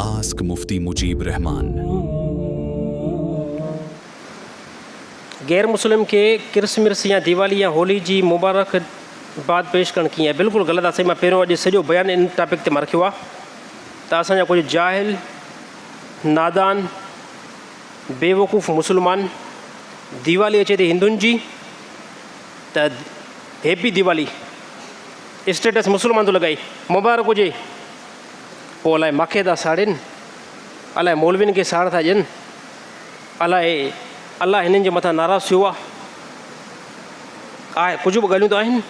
Ask Mufti Mujib Rahman. गैर मुस्लिम के Christmas या दिवाली या होली जी मुबारक बाद पेश करण कीअं बिल्कुलु ग़लति आहे। मां पहिरियों अॼु सॼो बयानु इन टॉपिक ते मां रखियो आहे त असांजा कुझु जाहिल नादान बेवकूफ़ मुस्लमान दिवाली अचे थी हिंदुनि जी त हैप्पी दिवाली स्टेटस मुस्लमान थो लॻाए मुबारक हुजे, पोइ अलाए मूंखे था साड़ियुनि, अलाए मौलवियुनि खे साड़ था ॾियनि, अलाए अलाह हिननि जे मथां नाराज़ थियो आहे कुझु बि ॻाल्हियूं त आहिनि।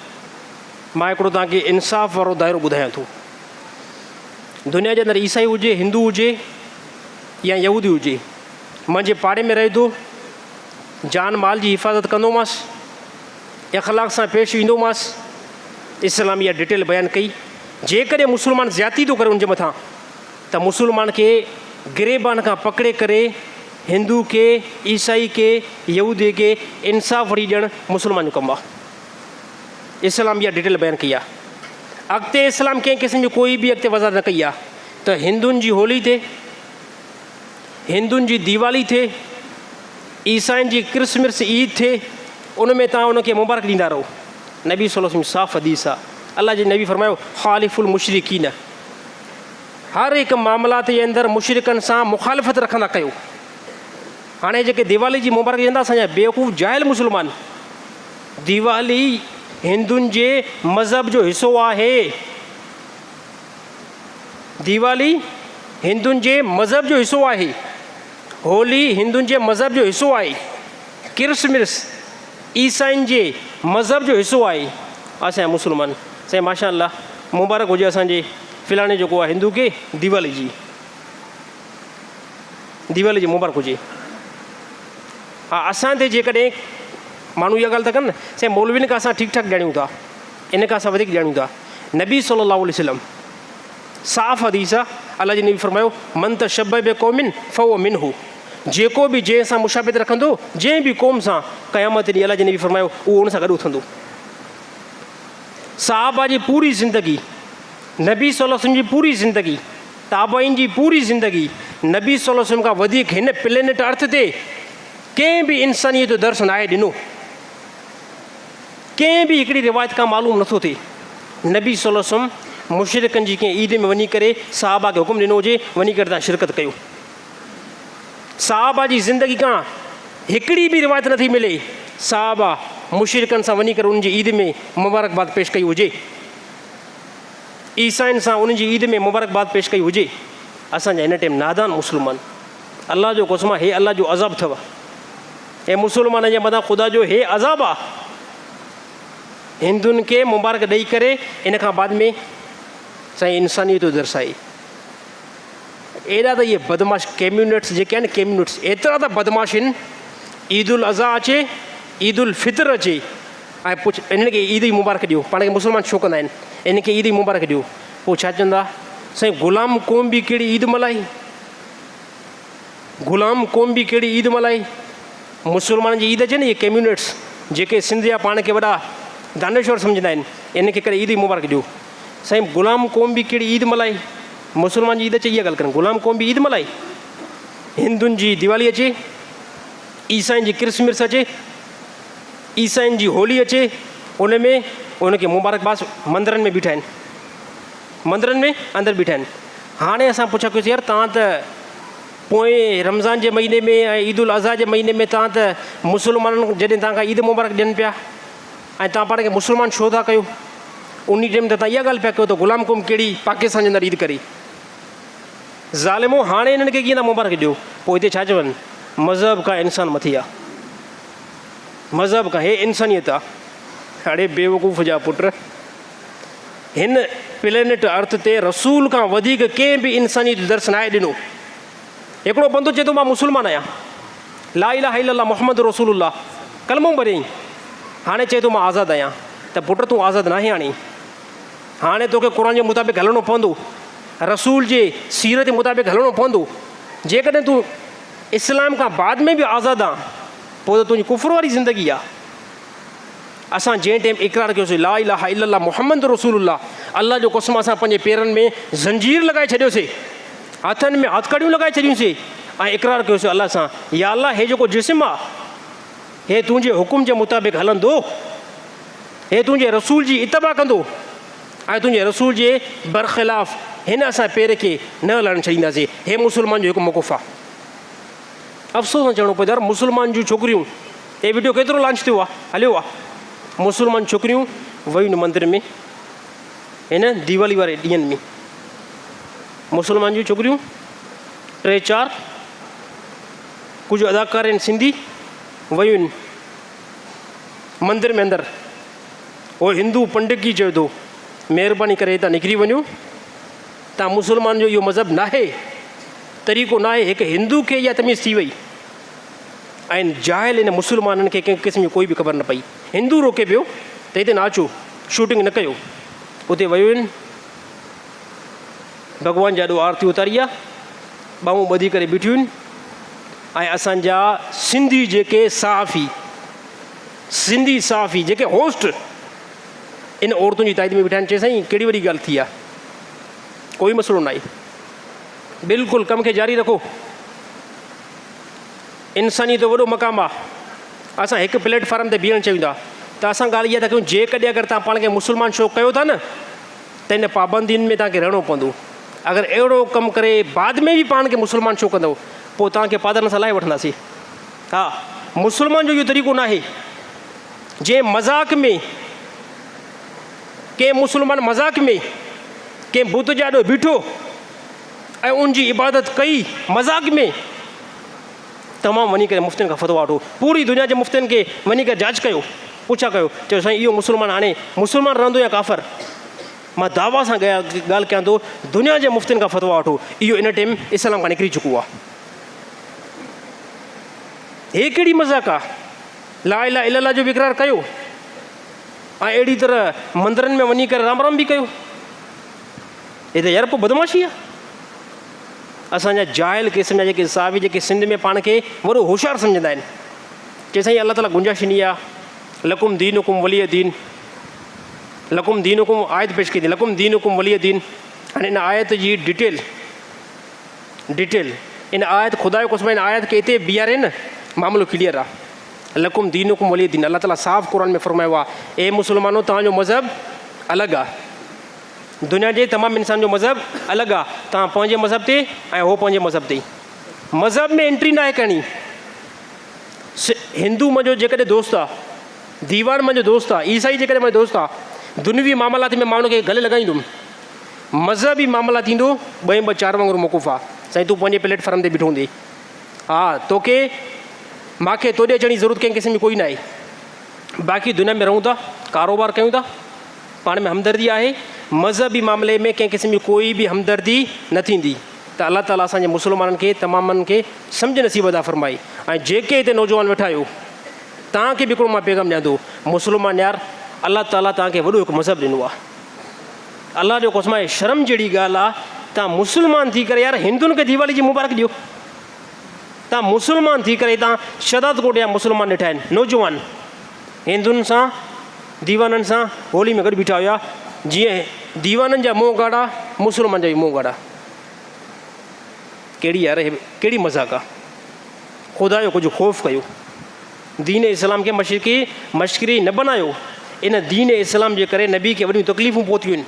मां हिकिड़ो तव्हांखे इंसाफ़ वारो दाइरो ॿुधायां थो। दुनिया जे अंदरि ईसाई हुजे, हिंदू हुजे या यहूदी हुजे, मुंहिंजे पाड़े में रहे थो, जान माल जी हिफ़ाज़त कंदोमांसि, इख़लाक़ सां पेश ईंदोमांसि, इस्लाम इहा डिटेल बयानु कई। जेकॾहिं मुस्लमान ज़्यादती थो करे उनजे मथां त मुस्लमान खे गिरेबान खां पकिड़े करे हिंदू खे, ईसाई खे, यहूदी खे इंसाफ़ वठी ॾियणु मुस्लमान जो कमु आहे। इस्लाम इहा डिटेल बयानु कई आहे। अॻिते इस्लाम कंहिं क़िस्म जो कोई बि अॻिते वज़ाहत न कई आहे त हिंदुनि जी होली थिए, हिंदुनि जी दिवाली थिए, ईसाइनि जी क्रिसमस ईद थिए, उन में तव्हां उनखे मुबारक ॾींदा रहो। नबी सल्लल्लाहु अलैहि वसल्लम साफ़ हदीस आहे। अलाह जे नबी फरमायो ख़ालिफ़ुल मुशरिकीन, हर हिकु मामलात जे अंदरि मुशरिकनि सां मुखालिफ़त रखंदा कयो। हाणे जेके दिवाली जी मुबारक ॾींदा असांजा बेवकूफ़ जाहिल मुस्लमान, दिवाली हिंदुनि जे मज़हब जो हिसो आहे, दिवाली हिंदुनि जे मज़हब जो हिसो आहे, होली हिंदुनि जे मज़हब जो हिसो आहे, क्रिसमस ईसाइनि जे मज़हब जो हिसो आहे। असांजा मुस्लमान साईं माशा अल्लाह मुबारक हुजे असांजे फ़िलाणे जेको आहे हिंदू खे दिवाली जी मुबारक हुजे। हा, असां ते जेकॾहिं माण्हू इहा ॻाल्हि था कनि न साईं मौलवियुनि खां असां ठीकु ठाक ॼाणूं था, इन खां असां वधीक ॼाणूं था। नबी सल्लल्लाहु अलैहि वसल्लम साफ़ हदीस आहे, अलाह जे नबी फरमायो मन तशब्बह बिक़ौमिन फहुव मिनहु, जेको बि जंहिं सां मुशाबित रखंदो, जंहिं बि क़ौम सां क़यामत ॾींहुं अलाह जे नबी फरमायो उहो उन सां गॾु उथंदो। सहाबा जी पूरी ज़िंदगी, नबी सल्लल्लाहु अलैहि वसल्लम जी पूरी ज़िंदगी, ताबईन जी पूरी ज़िंदगी, नबी सल्लल्लाहु अलैहि वसल्लम खां वधीक हिन प्लेनेट अर्थ ते कंहिं बि इंसानियत जो दर्श न आहे ॾिनो। कंहिं बि हिकिड़ी रिवायत खां मालूम नथो थिए नबी सल्लल्लाहु अलैहि वसल्लम मुशरिकनि जी कंहिं ईद में वञी करे सहाबा खे हुकुम ॾिनो हुजे वञी करे तव्हां शिरकत कयो। सहाबा जी ज़िंदगी खां हिकिड़ी बि रिवायत नथी मिले सहाबा मुशरिकनि सां वञी करे उन्हनि जी ईद में मुबारकबाद पेश कई हुजे, ईसाइनि सां उन्हनि जी ईद में मुबारकबाद पेश कई हुजे। असांजा हिन टाइम नादान मुस्लमान, अलाह जो कसम आहे, हे अलाह जो अज़ाब अथव, हे मुस्लमान जे मथां ख़ुदा जो हे अज़ाब आहे। हिंदुनि खे मुबारक ॾेई करे इन खां बाद में साईं इंसानियत जो दर्शाए। एॾा त इहे बदमाश कम्यूनिट्स जेके आहिनि, कम्यूनिट्स एतिरा त बदमाश आहिनि। ईद उल अज़हा अचे, ईद उल फितर अचे ऐं पुछ हिन खे ईद ई मुबारक ॾियो। पाण खे मुस्लमान छो कंदा आहिनि, इन खे ईद ई मुबारक ॾियो। पोइ छा चवंदा साईं ग़ुलाम क़ौम बि कहिड़ी ईद मल्हाई, ग़ुलाम क़ौम बि कहिड़ी ईद मल्हाई। मुस्लमाननि जी ईद अचे न, इहे कम्यूनिट्स जेके सिंध जा पाण खे वॾा दानेश्वर सम्झंदा आहिनि, इन खे करे ईद ई मुबारक ॾियो। साईं ग़ुलाम क़ौम बि कहिड़ी ईद मल्हाई, मुस्लमान जी ईद अचे इहा ॻाल्हि कनि, ग़ुलाम क़ौम बि ईद मल्हाई। हिंदुनि जी दिवाली अचे, ईसाइनि जी क्रिसमस अचे, ईसाइनि जी होली अचे, उन में उनखे मुबारकबाद मंदरनि में बीठा आहिनि, मंदरनि में अंदरि बीठा आहिनि। हाणे असां पुछा कयोसीं यार तव्हां त पोइ रमज़ान जे महीने में ऐं ईद उल अज़हा जे महीने में तव्हां त मुस्लमाननि जॾहिं तव्हांखां ईद मुबारक ॾियनि पिया ऐं तव्हां पाण खे मुस्लमान छो था कयो, उन टाइम त तव्हां इहा ॻाल्हि पिया कयो त ग़ुलाम क़ौम कहिड़ी पाकिस्तान जे अंदरि ईद करे। ज़ालिमो हाणे हिननि खे कीअं था मुबारक ॾियो। पोइ हिते छा चवनि, मज़हब खां इंसान मथे आहे, मज़हब खां हे इंसानियत आहे। हाणे बेवकूफ़ जा पुट, हिन प्लेनेट अर्थ ते रसूल खां वधीक कंहिं बि इंसानियत जो दर्श न आहे ॾिनो। हिकिड़ो बंदो चए थो मां मुस्लमान आहियां, ला इलाहा इल्लल्लाह मुहम्मद रसूलुल्लाह कलमो भरियईं, हाणे चए थो मां आज़ादु आहियां। त पुट तूं आज़ादु न आहे, हाणे तोखे क़ुर जे मुताबिक़ हलणो पवंदो, रसूल जे सीरत जे मुताबिक़ हलणो पवंदो। जेकॾहिं तूं इस्लाम खां बाद में बि आज़ादु आहे पोइ त तुंहिंजी कुफ़र वारी ज़िंदगी आहे। असां जंहिं टाइम इक़रार कयोसीं ला इलाहा इल्लल्लाह मुहम्मद रसूलुल्लाह, अल्लाह जो कसम असां पंहिंजे पेरनि में ज़ंजीर लॻाए छॾियोसीं, हथनि में हथकड़ियूं लॻाए छॾियूंसीं ऐं इक़रार कयोसीं अलाह सां, या अलाह हे जेको जिस्म आहे हे तुंहिंजे हुकुम जे मुताबिक़ हलंदो, हे तुंहिंजे रसूल जी इतबा कंदो ऐं तुंहिंजे रसूल जे बरख़िलाफ़ हिन असां पेर खे न हलणु छॾींदासीं। हे मुस्लमान जो हिकु मौक़ुफ़ आहे। अफ़सोस सां चवणो पए यार, मुस्लमान जूं छोकिरियूं, हे वीडियो केतिरो लॉन्च थियो आहे, हलियो आहे। मुस्लमान छोकिरियूं वयूं मंदर में हिन दीवाली वारे ॾींहंनि में, मुस्लमान जूं छोकिरियूं 3-4 कुझु अदाकार आहिनि सिंधी वयूं आहिनि मंदर में अंदरि। उहो हिंदू पंडित की चयो थो महिरबानी करे हितां निकिरी वञो, तव्हां मुस्लमान जो इहो मज़हब नाहे, तरीक़ो नाहे। हिकु हिंदू खे इहा तमीज़ थी वई ऐं जाहिल हिन मुस्लमाननि खे कंहिं क़िस्म जी कोई बि ख़बर न पई। हिंदू रोके पियो त हिते न अचो, शूटिंग न कयो। उते वियूं आहिनि, भॻवान जा ॾो आरती उतारी आहे, ॿाहूं ॿधी करे बीठियूं आहिनि ऐं असांजा सिंधी जेके सहाफ़ी, सिंधी सहाफ़ी जेके होस्ट इन औरतुनि जी ताईद में बीठा आहिनि। चए साईं कहिड़ी वॾी ॻाल्हि थी आहे, कोई मसइलो न आहे, बिल्कुलु कम खे जारी रखो। इंसानियत जो वॾो मक़ामु आहे। असां हिकु प्लेटफॉर्म ते बीहणु चाहियूं था त असां ॻाल्हि इहा था कयूं, जेकॾहिं अगरि तव्हां पाण खे मुस्लमान शो कयो था न त इन पाबंदियुनि में तव्हांखे रहणो पवंदो। अगरि अहिड़ो कमु करे बाद में बि पाण खे मुस्लमान शो कंदव पोइ तव्हांखे पादरनि सां लाहे वठंदासीं। हा, मुस्लमान जो इहो तरीक़ो न आहे। जंहिं मज़ाक़ में कंहिं मुस्लमान मज़ाक़ में कंहिं बुत जा ॾोह बीठो ऐं उनजी इबादत कई मज़ाक़ में, तमामु वञी करे मुफ़्तियुनि खां फ़तवा वठो। पूरी दुनिया जे मुफ़्तियुनि खे वञी करे जांच कयो, पुछा कयो, चयो साईं इहो मुस्लमान हाणे मुस्लमान रहंदो या काफ़र। मां दावा सां ॻाल्हि कयां थो, दुनिया जे मुफ़्तियुनि खां फ़तवा वठो, इहो इन टाइम इस्लाम खां निकिरी चुको आहे। हे कहिड़ी मज़ाक़ आहे? ला इलाहा इल्लल्लाह जो बि इक़रार कयो ऐं अहिड़ी तरह मंदरनि में वञी करे राम राम बि कयो। हे त यार पोइ बदमाशी आहे। असांजा जाहिल क़िस्म जा जेके सावी जेके सिंध में पाण खे वॾो होशियारु सम्झंदा आहिनि, चए साईं अल्लाह ताला गुंजाइश ॾिनी आहे, लकुम दीन हुकुम वली दीन, लकुम दीन हुकुम आयत पेश कई थी, लकुम दीन हुकुम वली दीन। हाणे इन आयत जी डिटेल इन आयत ख़ुदा जो कसम इन आयत खे हिते बीहारे न, मामिलो क्लियर आहे। लकुम दीन हुकुम वली दीन, अल्लाह ताला साफ़ क़ुर में फरमायो आहे, ए मुस्लमानो तव्हांजो मज़हब अलॻि आहे, दुनिया जे तमामु इंसान जो मज़हब अलॻि आहे। तव्हां पंहिंजे मज़हब ते ऐं हो पंहिंजे मज़हब ते। मज़हब में एंट्री न आहे करणी। हिंदू मुंहिंजो जेकॾहिं दोस्त आहे, दीवान मुंहिंजो दोस्त आहे, ईसाई जेकॾहिं मुंहिंजो दोस्त आहे, दुनियावी मामलात में माण्हू खे गले लॻाईंदुमि। मज़हबी मामला थींदो 2-4 वांगुरु मौक़ुफ़ आहे। साईं तूं पंहिंजे प्लेटफॉर्म ते बीठो हूंदे, हा तोखे मूंखे तोॾे अचण जी ज़रूरत कंहिं क़िस्म जी कोई न आहे। बाक़ी दुनिया में रहूं था, कारोबार कयूं था, पाण में हमदर्दी आहे। मज़हबी मामले में कंहिं क़िस्म जी कोई बि हमदर्दी न थींदी। त अल्लाह ताला असांजे मुस्लमाननि खे तमामनि खे सम्झ नसीब अदा फरमाई। ऐं जेके हिते नौजवान वेठा आहियो, तव्हांखे बि हिकिड़ो मां पैगाम ॾियां थो, मुस्लमान यार अल्लाह ताला तव्हांखे वॾो हिकु मज़हब ॾिनो आहे। अल्लाह जो कसम आहे, शर्म जहिड़ी ॻाल्हि आहे, तव्हां मुस्लमान थी करे यार हिंदुनि खे दीवाली जी मुबारक ॾियो। तव्हां मुस्लमान थी करे तव्हां शदात कोट जा मुस्लमान ॾिठा आहिनि, नौजवान हिंदुनि सां दीवाननि सां होली में गॾु बीठा हुया। जीअं दीवाननि जा मुंहुं ॻाढ़ा, मुस्लमान जा बि मुंहुं ॻाढ़ा। कहिड़ी यार कहिड़ी मज़ाक़ आहे? ख़ुदा जो कुझु ख़ौफ़ कयो, दीन इस्लाम खे मशकिरी न बनायो। इन दीन इस्लाम जे करे नबी खे वॾियूं तकलीफ़ूं पहुतियूं आहिनि।